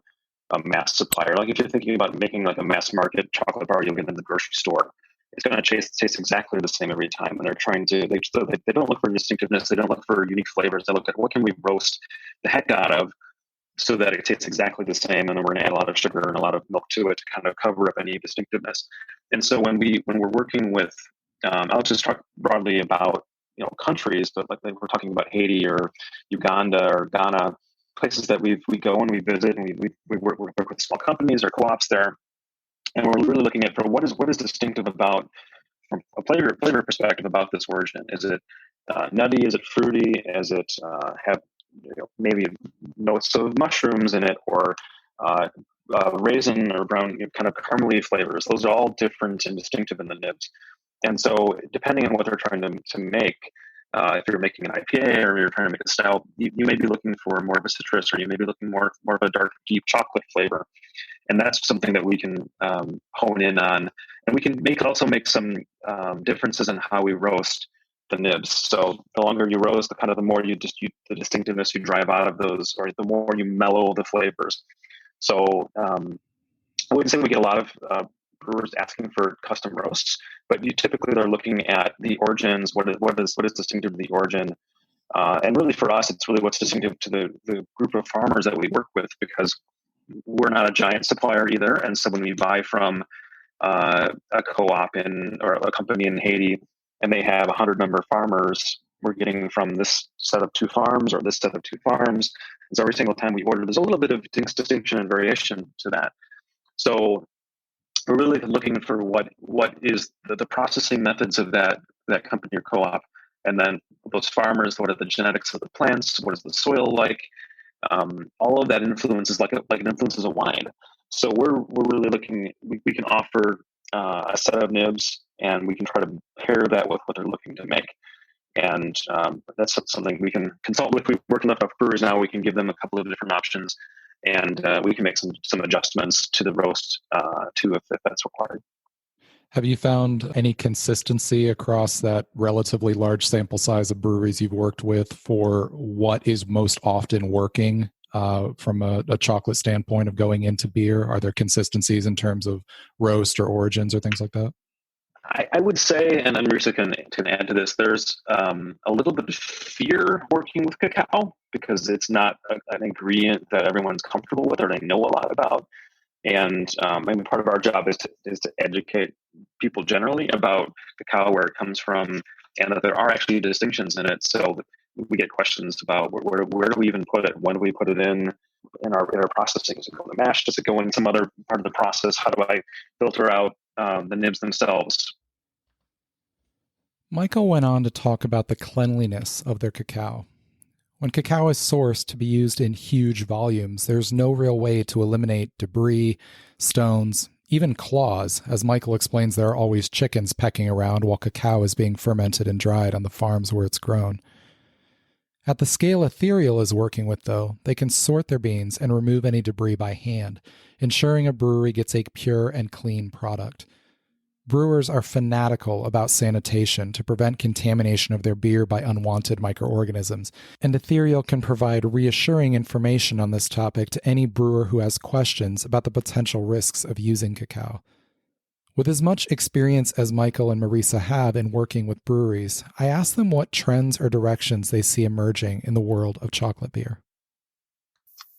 a mass supplier. Like if you're thinking about making like a mass market chocolate bar you'll get in the grocery store, it's going to taste exactly the same every time. And they're trying to, they don't look for distinctiveness. They don't look for unique flavors. They look at what can we roast the heck out of so that it tastes exactly the same. And then we're going to add a lot of sugar and a lot of milk to it to kind of cover up any distinctiveness. And so when we're working with, I'll just talk broadly about countries, but like we're talking about Haiti or Uganda or Ghana, places that we go and we visit, and we work with small companies or co-ops there, and we're really looking at what is distinctive about, from a flavor perspective, about this origin. Is it nutty? Is it fruity? Is it have maybe notes of mushrooms in it, or raisin or brown kind of caramely flavors? Those are all different and distinctive in the nibs. And so depending on what they're trying to make, if you're making an IPA or you're trying to make a stout, you may be looking for more of a citrus, or you may be looking more of a dark, deep chocolate flavor. And that's something that we can hone in on. And we can also make some differences in how we roast the nibs. So the longer you roast, the more the distinctiveness you drive out of those, or the more you mellow the flavors. So I wouldn't say we get a lot of brewers asking for custom roasts, but typically they're looking at the origins. What is distinctive to the origin, and really for us, it's really what's distinctive to the group of farmers that we work with, because we're not a giant supplier either. And so when we buy from a co-op or a company in Haiti, and they have 100 member farmers, we're getting from this set of 2 farms or this set of 2 farms. And so every single time we order, there's a little bit of distinction and variation to that. So we're really looking for what is the processing methods of that company or co-op, and then those farmers, what are the genetics of the plants, what is the soil like, all of that influences like it influences a wine. So we're really looking. We can offer a set of nibs, and we can try to pair that with what they're looking to make. And that's something we can consult with. We've worked enough with brewers now. We can give them a couple of different options, and we can make some adjustments to the roast too if that's required. Have you found any consistency across that relatively large sample size of breweries you've worked with for what is most often working from a chocolate standpoint of going into beer? Are there consistencies in terms of roast or origins or things like that? I would say, and then Marisa can add to this, there's a little bit of fear working with cacao because it's not an ingredient that everyone's comfortable with or they know a lot about. And I mean, part of our job is to educate people generally about cacao, where it comes from, and that there are actually distinctions in it. So we get questions about where do we even put it? When do we put it in our processing? Does it go in the mash? Does it go in some other part of the process? How do I filter out the nibs themselves? Michael went on to talk about the cleanliness of their cacao. When cacao is sourced to be used in huge volumes, there's no real way to eliminate debris, stones, even claws. As Michael explains, there are always chickens pecking around while cacao is being fermented and dried on the farms where it's grown. At the scale Ethereal is working with, though, they can sort their beans and remove any debris by hand, ensuring a brewery gets a pure and clean product. Brewers are fanatical about sanitation to prevent contamination of their beer by unwanted microorganisms, and Ethereal can provide reassuring information on this topic to any brewer who has questions about the potential risks of using cacao. With as much experience as Michael and Marisa have in working with breweries, I asked them what trends or directions they see emerging in the world of chocolate beer.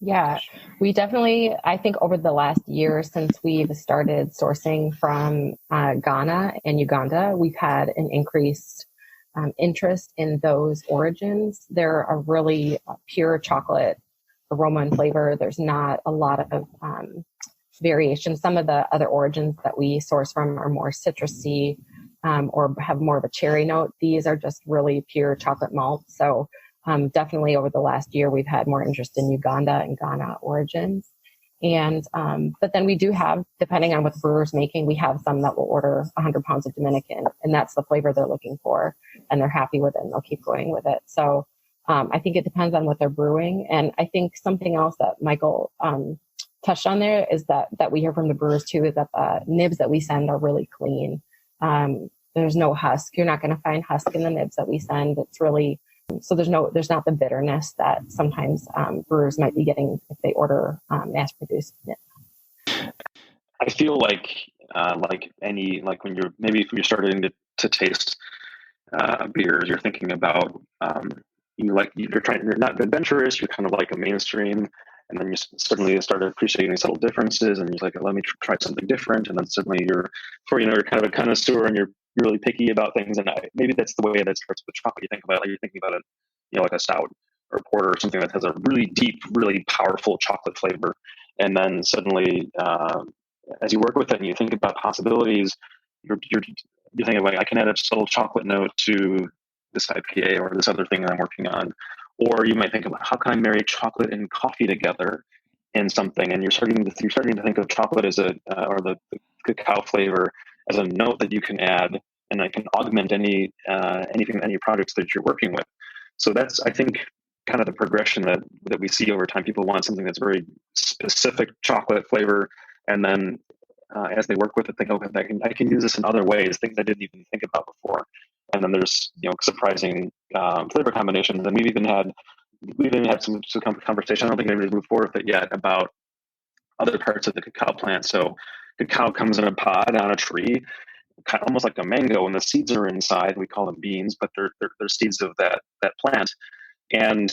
Yeah, we definitely, I think over the last year since we've started sourcing from Ghana and Uganda, we've had an increased interest in those origins. They're a really pure chocolate aroma and flavor. There's not a lot of variation. Some of the other origins that we source from are more citrusy or have more of a cherry note. These are just really pure chocolate malt. So definitely over the last year, we've had more interest in Uganda and Ghana origins. And, but then we do have, depending on what the brewer's making, we have some that will order 100 pounds of Dominican, and that's the flavor they're looking for, and they're happy with it, and they'll keep going with it. So I think it depends on what they're brewing. And I think something else that Michael touched on there is that we hear from the brewers too, is that the nibs that we send are really clean. There's no husk. You're not going to find husk in the nibs that we send. It's really, so there's not the bitterness that sometimes brewers might be getting if they order mass produced nib. I feel like when you're starting to taste beers, you're thinking about you're not adventurous, you're kind of like a mainstream, and then you suddenly start appreciating subtle differences, and you're like, let me try something different, and then suddenly you're kind of a connoisseur, and you're really picky about things. And maybe that's the way that starts with chocolate. You think about it, like you're thinking about it, like a stout or a porter or something that has a really deep, really powerful chocolate flavor, and then suddenly as you work with it and you think about possibilities, you're thinking like, I can add a subtle chocolate note to this IPA or this other thing that I'm working on. Or you might think about, how can I marry chocolate and coffee together in something? And you're starting to think of chocolate as or the cacao flavor as a note that you can add, and that can augment any products that you're working with. So that's, I think, kind of the progression that we see over time. People want something that's very specific chocolate flavor, and then as they work with it, think, okay, I can use this in other ways, things I didn't even think about before. And then there's surprising flavor combinations, and we've even had some conversation. I don't think anybody's moved forward with it yet about other parts of the cacao plant. So cacao comes in a pod on a tree, kind of almost like a mango, and the seeds are inside. We call them beans, but they're seeds of that plant. And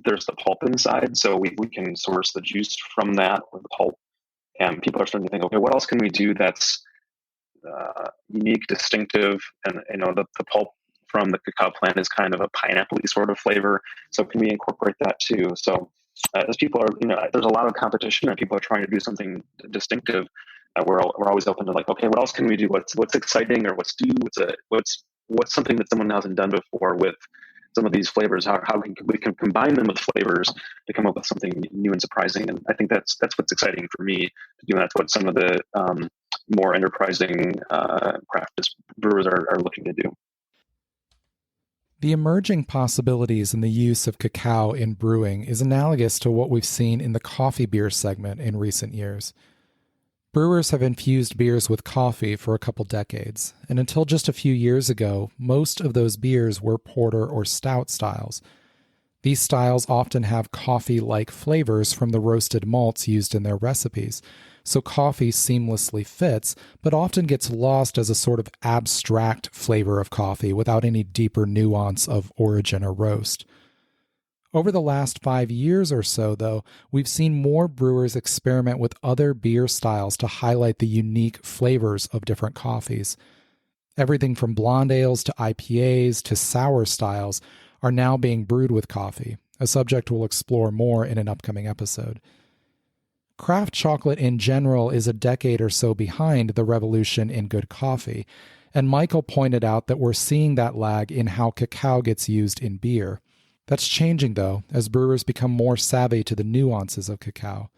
there's the pulp inside, so we can source the juice from that, or the pulp. And people are starting to think, okay, what else can we do that's unique, distinctive? And the pulp from the cacao plant is kind of a pineapple-y sort of flavor. So can we incorporate that too? So as people are, there's a lot of competition, and people are trying to do something distinctive. we're always open to like, okay, what else can we do? What's exciting, or what's new? What's something that someone hasn't done before with some of these flavors? How we can combine them with flavors to come up with something new and surprising? And I think that's what's exciting for me to do. And that's what some of the more enterprising craft brewers are looking to do. The emerging possibilities in the use of cacao in brewing is analogous to what we've seen in the coffee beer segment in recent years. Brewers have infused beers with coffee for a couple decades, and until just a few years ago, most of those beers were porter or stout styles. These styles often have coffee-like flavors from the roasted malts used in their recipes, so coffee seamlessly fits, but often gets lost as a sort of abstract flavor of coffee without any deeper nuance of origin or roast. Over the last 5 years or so, though, we've seen more brewers experiment with other beer styles to highlight the unique flavors of different coffees. Everything from blonde ales to IPAs to sour styles are now being brewed with coffee, a subject we'll explore more in an upcoming episode. Craft chocolate in general is a decade or so behind the revolution in good coffee, and Michael pointed out that we're seeing that lag in how cacao gets used in beer. That's changing, though, as brewers become more savvy to the nuances of cacao.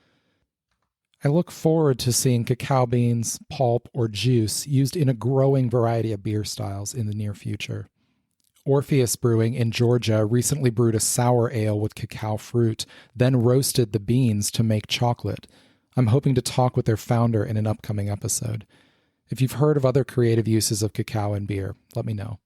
I look forward to seeing cacao beans, pulp, or juice used in a growing variety of beer styles in the near future. Orpheus Brewing in Georgia recently brewed a sour ale with cacao fruit, then roasted the beans to make chocolate. I'm hoping to talk with their founder in an upcoming episode. If you've heard of other creative uses of cacao in beer, let me know.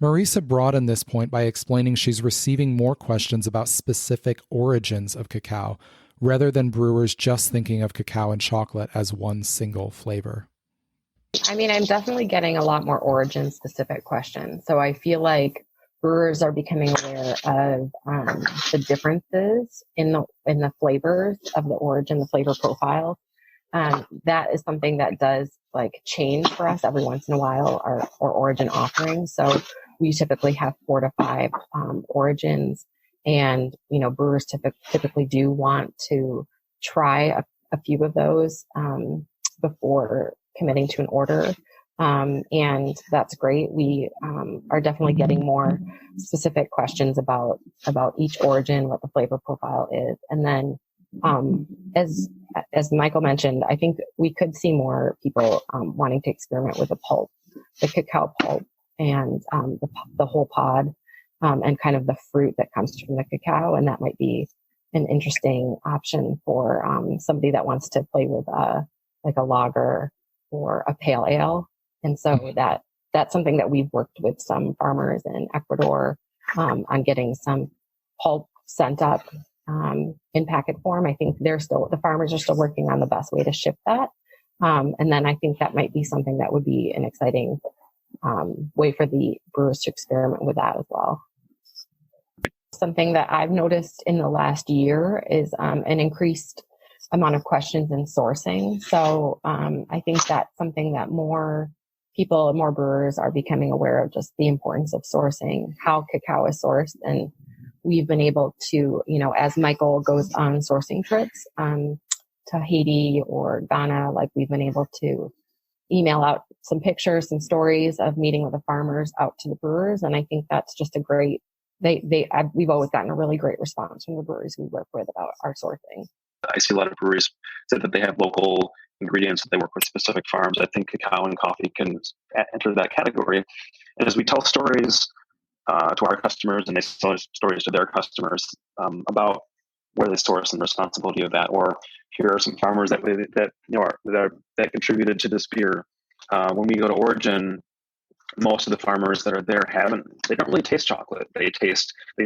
Marisa broadened this point by explaining she's receiving more questions about specific origins of cacao, rather than brewers just thinking of cacao and chocolate as one single flavor. I mean, I'm definitely getting a lot more origin-specific questions. So I feel like brewers are becoming aware of the differences in the flavors of the origin, the flavor profile. That is something that does like change for us every once in a while, our origin offerings. So we typically have 4 to 5 origins, and brewers typically do want to try a few of those before committing to an order. And that's great. We are definitely getting more specific questions about each origin, what the flavor profile is. And then as Michael mentioned, I think we could see more people wanting to experiment with the pulp, the cacao pulp, and the whole pod, and kind of the fruit that comes from the cacao. And that might be an interesting option for somebody that wants to play with like a lager or a pale ale. And so that's something that we've worked with some farmers in Ecuador on getting some pulp sent up in packet form. I think the farmers are still working on the best way to ship that. And then I think that might be something that would be an exciting way for the brewers to experiment with that as well. Something that I've noticed in the last year is an increased amount of questions in sourcing. So I think that's something that more people, more brewers are becoming aware of, just the importance of sourcing, how cacao is sourced. And we've been able to, as Michael goes on sourcing trips to Haiti or Ghana, like we've been able to email out some pictures, some stories of meeting with the farmers out to the brewers. And I think that's just a great, we've always gotten a really great response from the breweries we work with about our sourcing. I see a lot of breweries say that they have local ingredients, that they work with specific farms. I think cacao and coffee can enter that category. And as we tell stories to our customers, and they tell stories to their customers about where they source and the responsibility of that, or here are some farmers that contributed to this beer. When we go to origin, most of the farmers that are there they don't really taste chocolate. They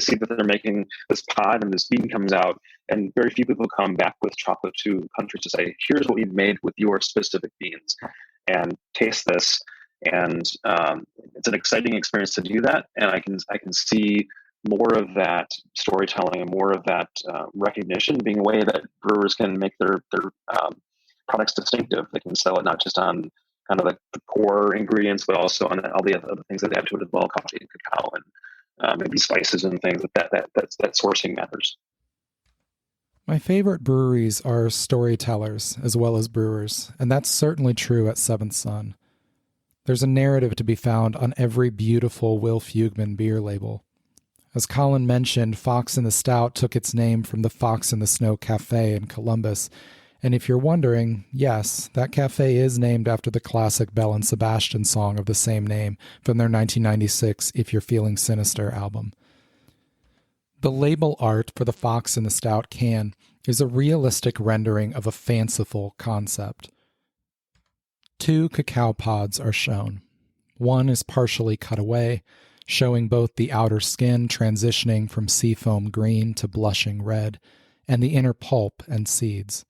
see that they're making this pod and this bean comes out, and very few people come back with chocolate to countries to say, here's what we've made with your specific beans, and taste this. And it's an exciting experience to do that. And I can see more of that storytelling and more of that recognition being a way that brewers can make their products distinctive. They can sell it not just on kind of like the core ingredients, but also on all the other things that they add to it as well, coffee and cacao and maybe spices and things. That sourcing matters. My favorite breweries are storytellers as well as brewers, and that's certainly true at Seventh Son. There's a narrative to be found on every beautiful Will Fugman beer label. As Colin mentioned, Fox and the Stout took its name from the Fox in the Snow Cafe in Columbus, and if you're wondering, yes, that cafe is named after the classic Belle and Sebastian song of the same name from their 1996 If You're Feeling Sinister album. The label art for the Fox and the Stout can is a realistic rendering of a fanciful concept. 2 cacao pods are shown. One is partially cut away, showing both the outer skin transitioning from seafoam green to blushing red, and the inner pulp and seeds.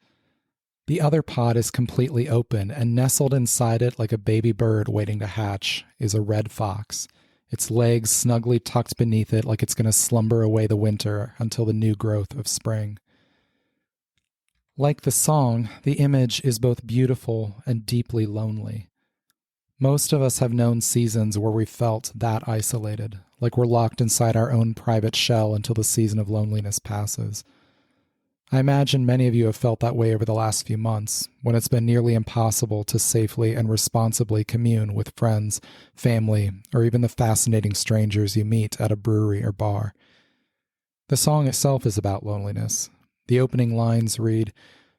The other pod is completely open, and nestled inside it like a baby bird waiting to hatch is a red fox, its legs snugly tucked beneath it like it's going to slumber away the winter until the new growth of spring. Like the song, the image is both beautiful and deeply lonely. Most of us have known seasons where we felt that isolated, like we're locked inside our own private shell until the season of loneliness passes. I imagine many of you have felt that way over the last few months, when it's been nearly impossible to safely and responsibly commune with friends, family, or even the fascinating strangers you meet at a brewery or bar. The song itself is about loneliness. The opening lines read,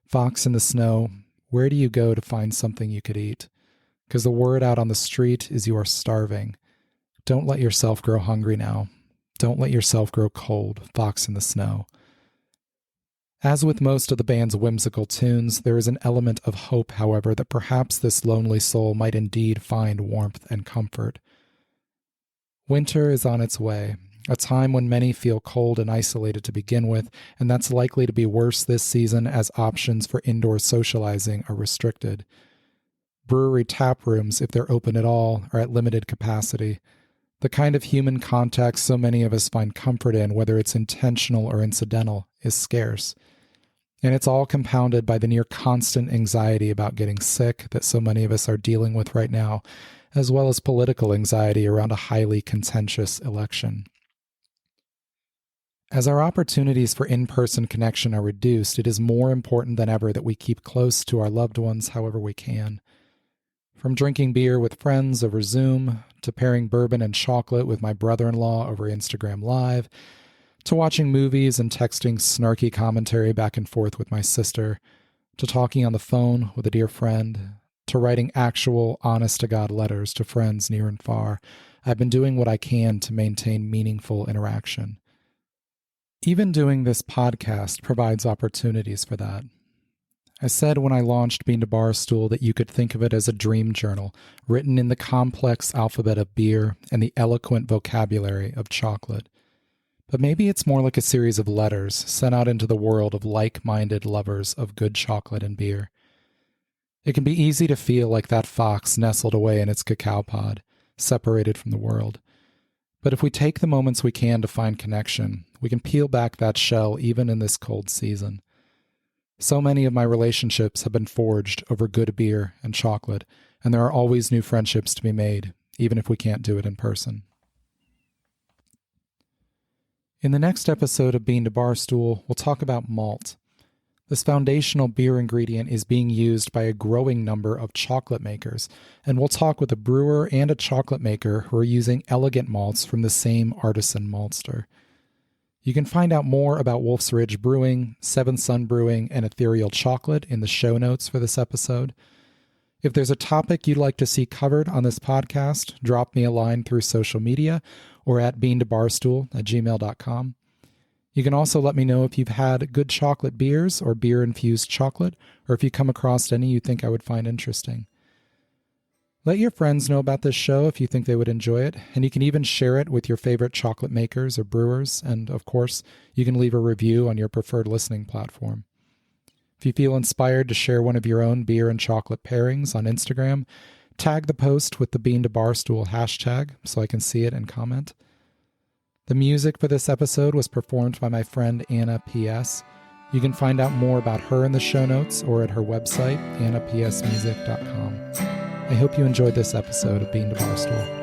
"Fox in the snow, where do you go to find something you could eat? Because the word out on the street is you are starving. Don't let yourself grow hungry now. Don't let yourself grow cold, fox in the snow." As with most of the band's whimsical tunes, there is an element of hope, however, that perhaps this lonely soul might indeed find warmth and comfort. Winter is on its way, a time when many feel cold and isolated to begin with, and that's likely to be worse this season as options for indoor socializing are restricted. Brewery tap rooms, if they're open at all, are at limited capacity. The kind of human contact so many of us find comfort in, whether it's intentional or incidental, is scarce. And it's all compounded by the near constant anxiety about getting sick that so many of us are dealing with right now, as well as political anxiety around a highly contentious election. As our opportunities for in-person connection are reduced, it is more important than ever that we keep close to our loved ones however we can. From drinking beer with friends over Zoom, to pairing bourbon and chocolate with my brother-in-law over Instagram Live, to watching movies and texting snarky commentary back and forth with my sister, to talking on the phone with a dear friend, to writing actual, honest-to-God letters to friends near and far, I've been doing what I can to maintain meaningful interaction. Even doing this podcast provides opportunities for that. I said when I launched Bean to Barstool that you could think of it as a dream journal, written in the complex alphabet of beer and the eloquent vocabulary of chocolate. But maybe it's more like a series of letters sent out into the world of like-minded lovers of good chocolate and beer. It can be easy to feel like that fox nestled away in its cacao pod, separated from the world. But if we take the moments we can to find connection, we can peel back that shell even in this cold season. So many of my relationships have been forged over good beer and chocolate, and there are always new friendships to be made, even if we can't do it in person. In the next episode of Bean to Barstool, we'll talk about malt. This foundational beer ingredient is being used by a growing number of chocolate makers, and we'll talk with a brewer and a chocolate maker who are using elegant malts from the same artisan maltster. You can find out more about Wolf's Ridge Brewing, Seventh Son Brewing, and Ethereal Chocolate in the show notes for this episode. If there's a topic you'd like to see covered on this podcast, drop me a line through social media or at beantobarstool@gmail.com. You can also let me know if you've had good chocolate beers or beer-infused chocolate, or if you come across any you think I would find interesting. Let your friends know about this show if you think they would enjoy it, and you can even share it with your favorite chocolate makers or brewers, and of course, you can leave a review on your preferred listening platform. If you feel inspired to share one of your own beer and chocolate pairings on Instagram, tag the post with the Bean to Barstool hashtag so I can see it and comment. The music for this episode was performed by my friend Anna P.S. You can find out more about her in the show notes or at her website, annapsmusic.com. I hope you enjoyed this episode of Bean to Barstool.